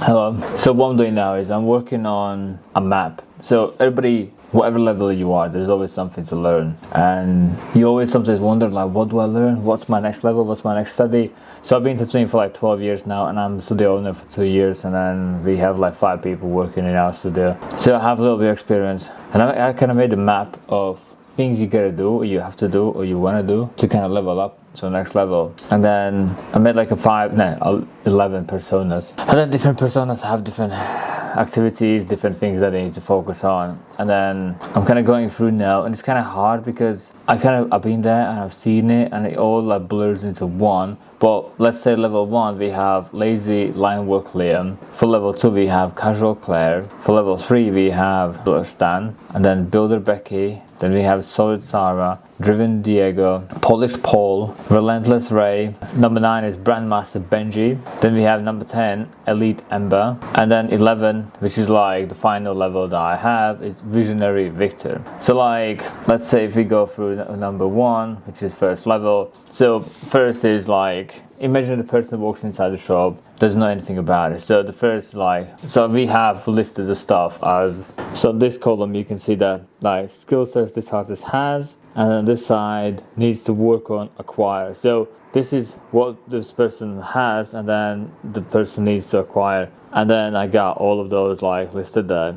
Hello. So what I'm doing now is I'm working on a map. So everybody, whatever level you are, there's always something to learn. And you always sometimes wonder, like, what do I learn? What's my next level? What's my next study? So I've been tattooing for like 12 years now, and I'm studio owner for 2 years. And then we have like 5 people working in our studio. So I have a little bit of experience. And I kind of made a map of things you gotta do, or you have to do, or you wanna do to kind of level up. So next level. And then I made like 11 personas. And then different personas have different activities, different things that they need to focus on. And then I'm kind of going through now, and it's kind of hard because I've been there and I've seen it, and it all like blurs into one. But let's say level 1 we have lazy line work Liam. For level 2 we have casual Claire. For level 3 we have Stan, and then builder Becky. Then we have solid Sarah, driven Diego, polished Paul, relentless Ray. Number 9 is Brandmaster Benji. Then we have number 10, elite Ember. And then 11, which is like the final level that I have, is visionary Victor. So like, let's say if we go through number 1, which is first level. So first is like, imagine the person walks inside the shop, doesn't know anything about it. So the first so we have listed the stuff as, so this column you can see that like skill sets this artist has, and on this side needs to work on acquire. So this is what this person has, and then the person needs to acquire. And then I got all of those like listed there.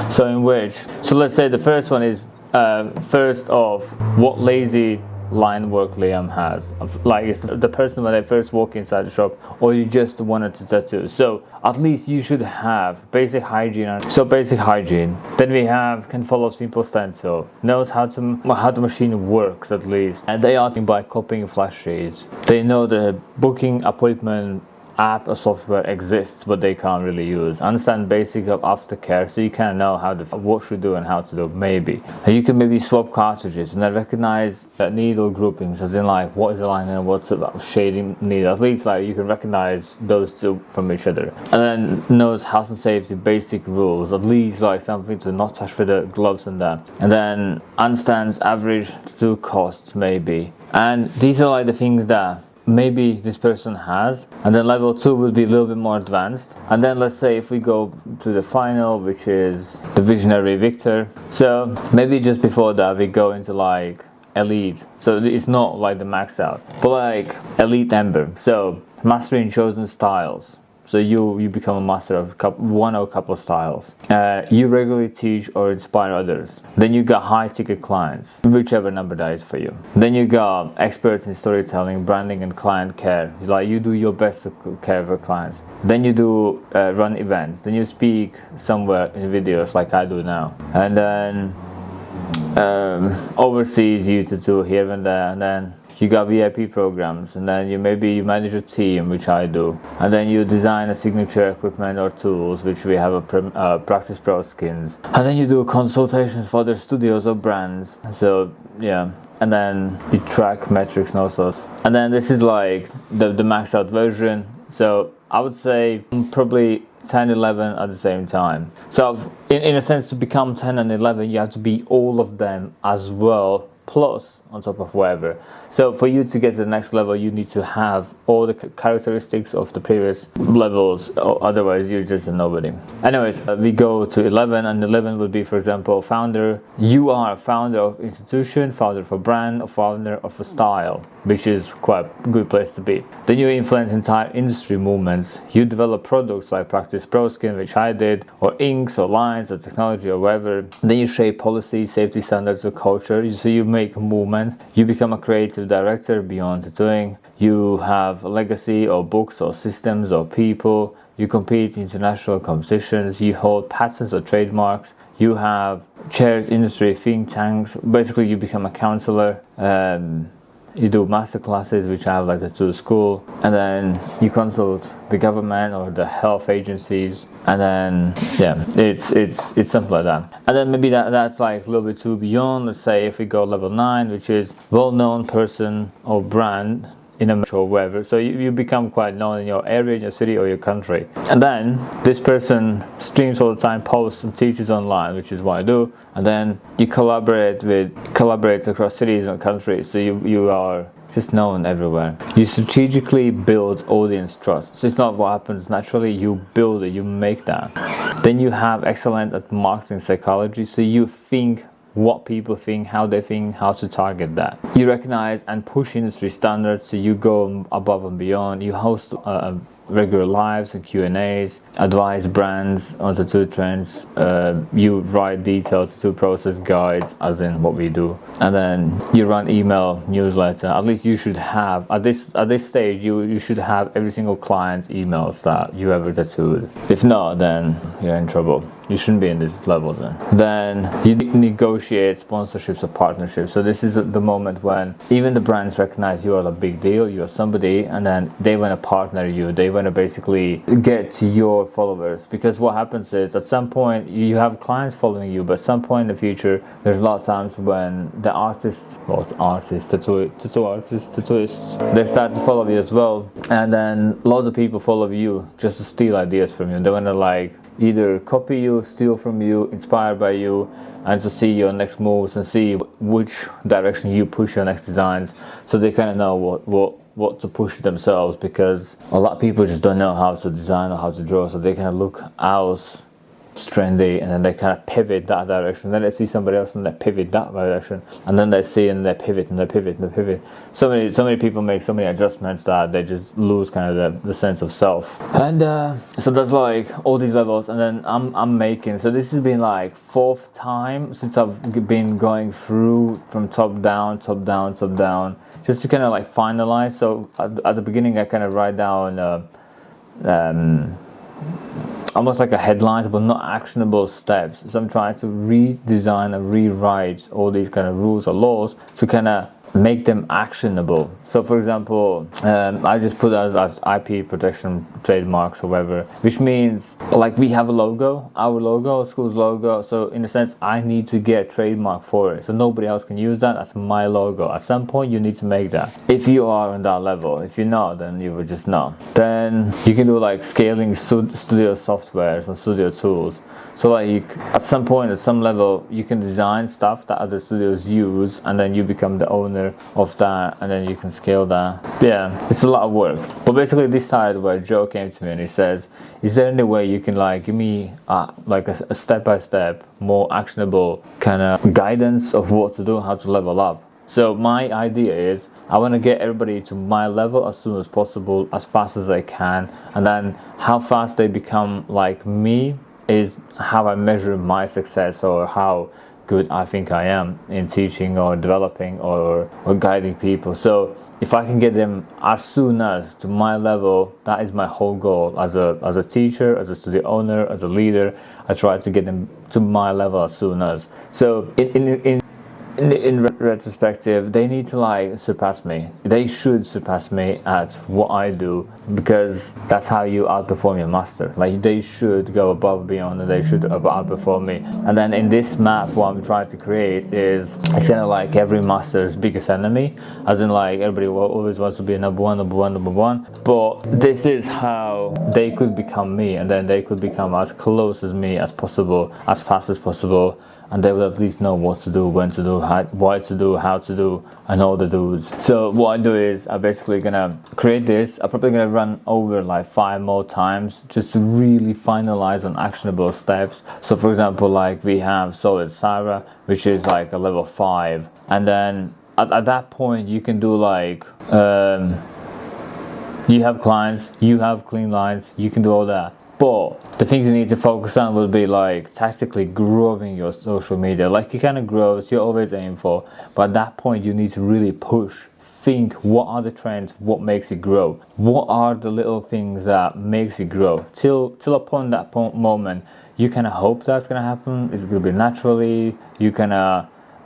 So let's say the first one is first off, what lazy line work Liam has. Like it's the person when they first walk inside the shop, or you just wanted to tattoo. So at least you should have basic hygiene. So basic hygiene. Then we have can follow simple stencil, knows how the machine works at least, and they are by copying flash sheets. They know the booking appointment app or software exists, but they can't really use. Understand basic of aftercare, so you kind of know what to do and how to do. Maybe and you can maybe swap cartridges, and then recognize needle groupings, as in like what is a line and what's a shading needle. At least like you can recognize those two from each other. And then knows health and safety basic rules, at least like something to not touch with the gloves and that. And then understands average to costs maybe. And these are like the things that maybe this person has. And then level 2 will be a little bit more advanced. And then let's say if we go to the final, which is the visionary Victor, so maybe just before that we go into like elite. So it's not like the max out, but like elite Ember. So mastering chosen styles. So you become a master of one or a couple of styles. You regularly teach or inspire others. Then you got high ticket clients, whichever number that is for you. Then you got experts in storytelling, branding, and client care. Like you do your best to care for clients. Then you do run events. Then you speak somewhere in videos like I do now. And then overseas you to do here and there. And then you got VIP programs, and then you manage a team, which I do, and then you design a signature equipment or tools, which we have a Practice Pro skins, and then you do consultations for other studios or brands. So yeah, and then you track metrics and all sorts. And then this is like the maxed out version. So I would say probably 10, 11 at the same time. So in a sense, to become 10 and 11, you have to be all of them as well, plus on top of whatever. So for you to get to the next level, you need to have all the characteristics of the previous levels, otherwise you're just a nobody. Anyways, we go to 11, and 11 would be, for example, founder. You are a founder of institution, founder of a brand, or founder of a style, which is quite a good place to be. Then you influence entire industry movements. You develop products like Practice Pro Skin, which I did, or inks, or lines, or technology, or whatever. Then you shape policy, safety standards, or culture. So you make a movement. You become a creative director beyond tattooing. You have a legacy or books or systems or people. You compete in international competitions. You hold patents or trademarks. You have chairs industry think tanks. Basically you become a counselor. You do master classes, which I have like the tattoo school, and then you consult the government or the health agencies, and then yeah, it's something like that. And then maybe that's like a little bit too beyond. Let's say if we go level 9, which is well-known person or brand in a metro or wherever. So you become quite known in your area, in your city, or your country. And then this person streams all the time, posts and teaches online, which is what I do. And then you collaborate across cities and countries. So you are just known everywhere. You strategically build audience trust. So it's not what happens naturally, you build it, you make that. Then you have excellent at marketing psychology. So you think what people think, how they think, how to target that. You recognize and push industry standards, so you go above and beyond. You host regular lives and Q&As, advise brands on tattoo trends. You write detailed tattoo process guides, as in what we do, and then you run email newsletter. At least you should have at this stage. You should have every single client's emails that you ever tattooed. If not, then you're in trouble. You shouldn't be in this level then. Then you negotiate sponsorships or partnerships. So this is the moment when even the brands recognize you are a big deal, you are somebody, and then they want to partner you. They want to basically get your followers, because what happens is at some point you have clients following you, but at some point in the future there's a lot of times when the tattooists, they start to follow you as well, and then lots of people follow you just to steal ideas from you. They want to like either copy you, steal from you, inspired by you, and to see your next moves and see which direction you push your next designs, so they kind of know what to push themselves, because a lot of people just don't know how to design or how to draw, so they kind of look else trendy and then they kind of pivot that direction. Then they see somebody else and they pivot that direction, and then they see and they pivot and they pivot and they pivot. So many people make so many adjustments that they just lose kind of the sense of self. And so that's like all these levels, and then I'm making, so this has been like 4th time since I've been going through from top down, just to kind of like finalize. So at the beginning I kind of write down almost like a headlines, but not actionable steps. So I'm trying to redesign and rewrite all these kind of rules or laws to kind of make them actionable. So for example, I just put as IP protection trademarks or whatever, which means like we have a logo, our logo, school's logo, so in a sense I need to get a trademark for it, so nobody else can use that. That's my logo. At some point you need to make that, if you are on that level. If you're not, then you would just not. Then you can do like scaling studio softwares and studio tools. So like at some point, at some level, you can design stuff that other studios use, and then you become the owner of that, and then you can scale that. Yeah, it's a lot of work. But basically this side where Joe came to me and he says, is there any way you can like give me like a step-by-step, more actionable kind of guidance of what to do, how to level up? So my idea is I want to get everybody to my level as soon as possible, as fast as I can, and then how fast they become like me is how I measure my success, or how good I think I am in teaching or developing or guiding people. So if I can get them as soon as to my level, that is my whole goal as a teacher, as a studio owner, as a leader. I try to get them to my level as soon as. So in retrospective, they need to like surpass me. They should surpass me at what I do, because that's how you outperform your master. Like they should go above and beyond, and they should outperform me. And then in this map, what I'm trying to create is, it's kind of like every master's biggest enemy, as in like everybody always wants to be number one. But this is how they could become me, and then they could become as close as me as possible, as fast as possible. And they will at least know what to do, when to do, why to do, how to do, and all the do's. So what I do is I'm basically gonna create this. I'm probably gonna run over like 5 more times just to really finalize on actionable steps. So for example, like we have Solid Sarah, which is like a level 5, and then at that point you can do like you have clients, you have clean lines, you can do all that. But the things you need to focus on will be like tactically growing your social media. Like it kind of grows, you're always aiming for, but at that point you need to really push. Think, what are the trends, what makes it grow? What are the little things that makes it grow? Till upon that moment, you kind of hope that's going to happen. It's going to be naturally. You can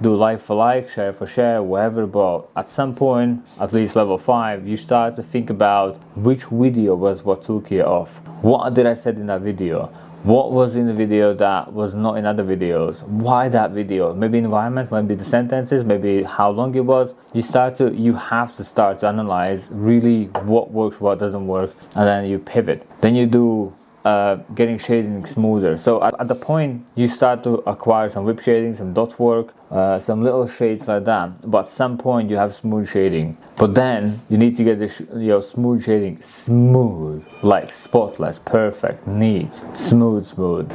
do like for like, share for share, whatever, but at some point, at least level 5, you start to think about which video was what took you off. What did I said in that video? What was in the video that was not in other videos? Why that video? Maybe environment, maybe the sentences, maybe how long it was. You have to start to analyze really what works, what doesn't work, and then you pivot. Then you do getting shading smoother. So at the point you start to acquire some whip shading, some dot work, some little shades like that, but at some point you have smooth shading. But then you need to get your smooth shading smooth, like spotless, perfect, neat, smooth.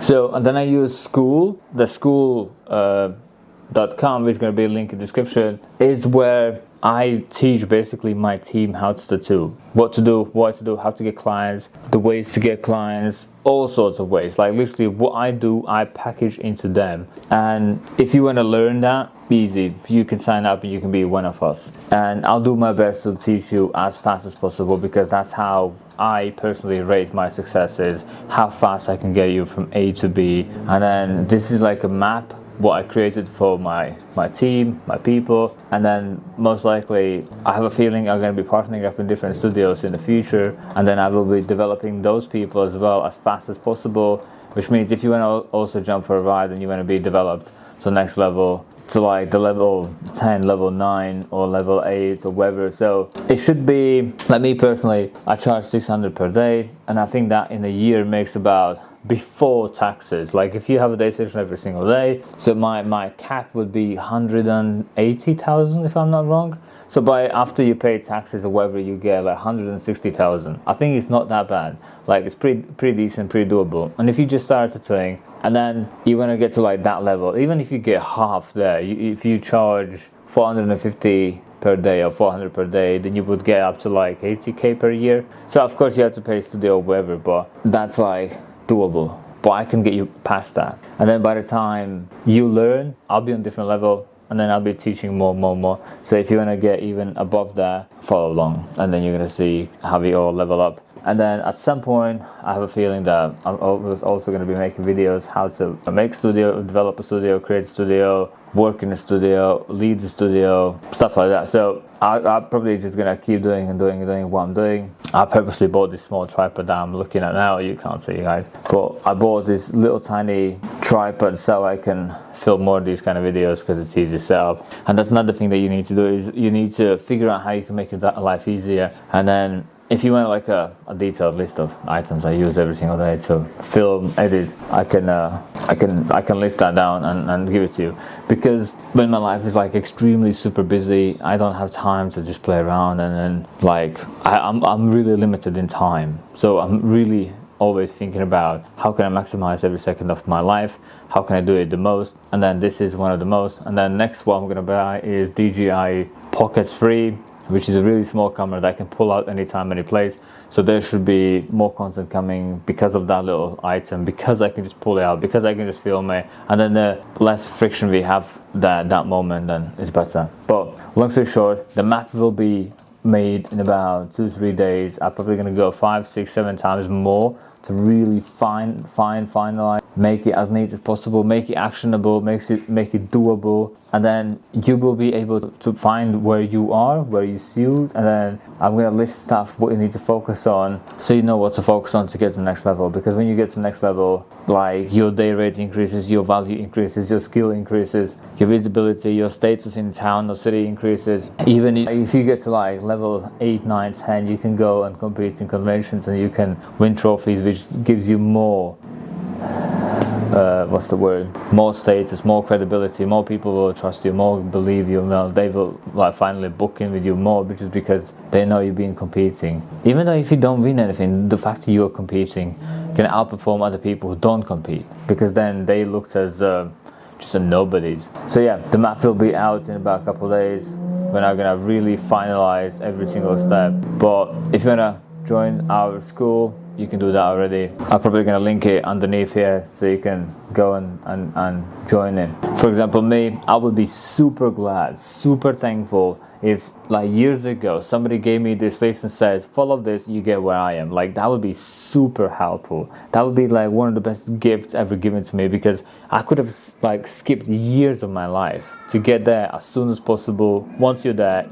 So and then I use School. The School.com, which is going to be a link in the description, is where I teach basically my team how to do, what to do, how to get clients, the ways to get clients, all sorts of ways. Like literally what I do, I package into them. And if you want to learn that, easy. You can sign up and you can be one of us. And I'll do my best to teach you as fast as possible, because that's how I personally rate my successes, how fast I can get you from A to B. And then this is like a map, what I created for my team, my people, and then most likely I have a feeling I'm going to be partnering up in different studios in the future, and then I will be developing those people as well as fast as possible, which means if you want to also jump for a ride and you want to be developed to next level, to like the level 10, level 9 or level 8 or whatever. So it should be, like me personally, I charge 600 per day, and I think that in a year makes about, before taxes, like if you have a day session every single day, so my cap would be 180,000 if I'm not wrong. So by after you pay taxes or whatever, you get like 160,000. I think it's not that bad. Like it's pretty decent, pretty doable. And if you just start tattooing and then you want to get to like that level, even if you get half there, if you charge 450 per day or 400 per day, then you would get up to like 80k per year. So of course you have to pay studio or whatever, but that's like doable. But I can get you past that. And then by the time you learn, I'll be on a different level, and then I'll be teaching more. So if you want to get even above that, follow along, and then you're going to see how we all level up. And then at some point, I have a feeling that I'm also going to be making videos how to make studio, develop a studio, create a studio, work in a studio, lead the studio, stuff like that. So I'm probably just going to keep doing what I'm doing. I purposely bought this small tripod that I'm looking at now. You can't see, guys, but I bought this little tiny tripod so I can film more of these kind of videos, because it's easy to set up. And that's another thing that you need to do, is you need to figure out how you can make your life easier. And then if you want like a detailed list of items I use every single day to film, edit, I can list that down and give it to you. Because when my life is like extremely super busy, I don't have time to just play around, and then like I'm really limited in time. So I'm really always thinking about how can I maximize every second of my life, how can I do it the most, and then this is one of the most. And then next one I'm gonna buy is DJI Pocket 3, which is a really small camera that I can pull out anytime, any place. So there should be more content coming because of that little item, because I can just pull it out, because I can just film it, and then the less friction we have that moment, then it's better. But long story short, the map will be made in about 2-3 days. I'm probably gonna go 5, 6, 7 times more to really finalize, make it as neat as possible, make it actionable, make it doable, and then you will be able to find where you are, where you suit, and then I'm gonna list stuff what you need to focus on, so you know what to focus on to get to the next level. Because when you get to the next level, like your day rate increases, your value increases, your skill increases, your visibility, your status in town or city increases. Even if you get to like level 8, 9, 10, you can go and compete in conventions and you can win trophies, which gives you more more status, more credibility, more people will trust you, more believe you, they will like finally book in with you more, which is because they know you've been competing. Even though if you don't win anything, the fact that you're competing can outperform other people who don't compete, because then they looked as just a nobodies. So yeah, the map will be out in about a couple of days. We're not gonna really finalize every single step, but if you wanna join our school, you can do that already. I'm probably going to link it underneath here so you can go and join in. For example, me, I would be super glad, super thankful if like years ago somebody gave me this list and said, follow this, you get where I am. Like that would be super helpful. That would be like one of the best gifts ever given to me, because I could have like skipped years of my life to get there as soon as possible. Once you're there,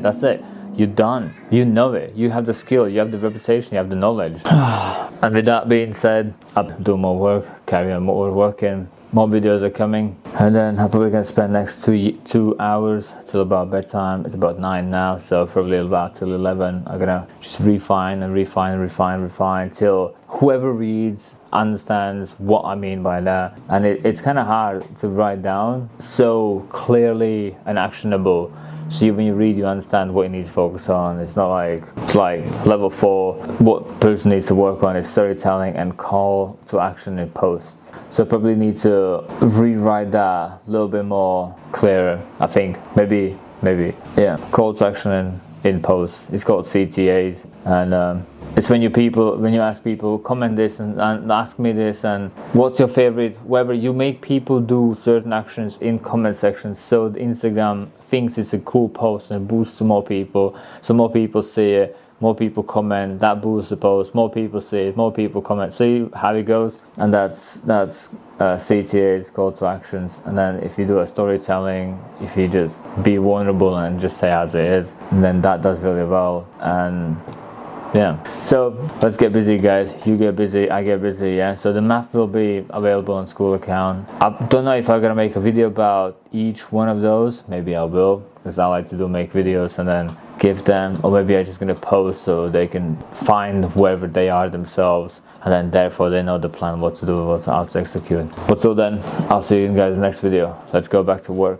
that's it. You're done. You know it. You have the skill. You have the reputation. You have the knowledge. And with that being said, I'll do more work, carry on more working, more videos are coming, and then I'm probably gonna spend next 2 hours till about bedtime. It's about 9 now, so probably about till 11 I'm gonna just refine till whoever reads understands what I mean by that. And it's kind of hard to write down so clearly and actionable, so when you read you understand what you need to focus on. It's not like, it's like level 4, what person needs to work on is storytelling and call to action in posts. So probably need to rewrite that a little bit more clearer, I think. Maybe yeah, call to action in posts. It's called CTAs, and it's when you ask people, comment this and ask me this, and what's your favorite, whatever. You make people do certain actions in comment sections, so the Instagram thinks it's a cool post and boosts to more people, so more people see it, more people comment, that boosts the post, more people see it, more people comment. See how it goes. And that's CTAs, call to actions. And then if you do a storytelling, if you just be vulnerable and just say as it is, and then that does really well. And yeah, so let's get busy, guys. You get busy, I get busy. Yeah, so the map will be available on school account. I don't know if I'm gonna make a video about each one of those. Maybe I will, because I like to make videos and then give them, or maybe I'm just gonna post so they can find wherever they are themselves, and then therefore they know the plan, what to do, how to execute. But till then, I'll see you guys in the next video. Let's go back to work.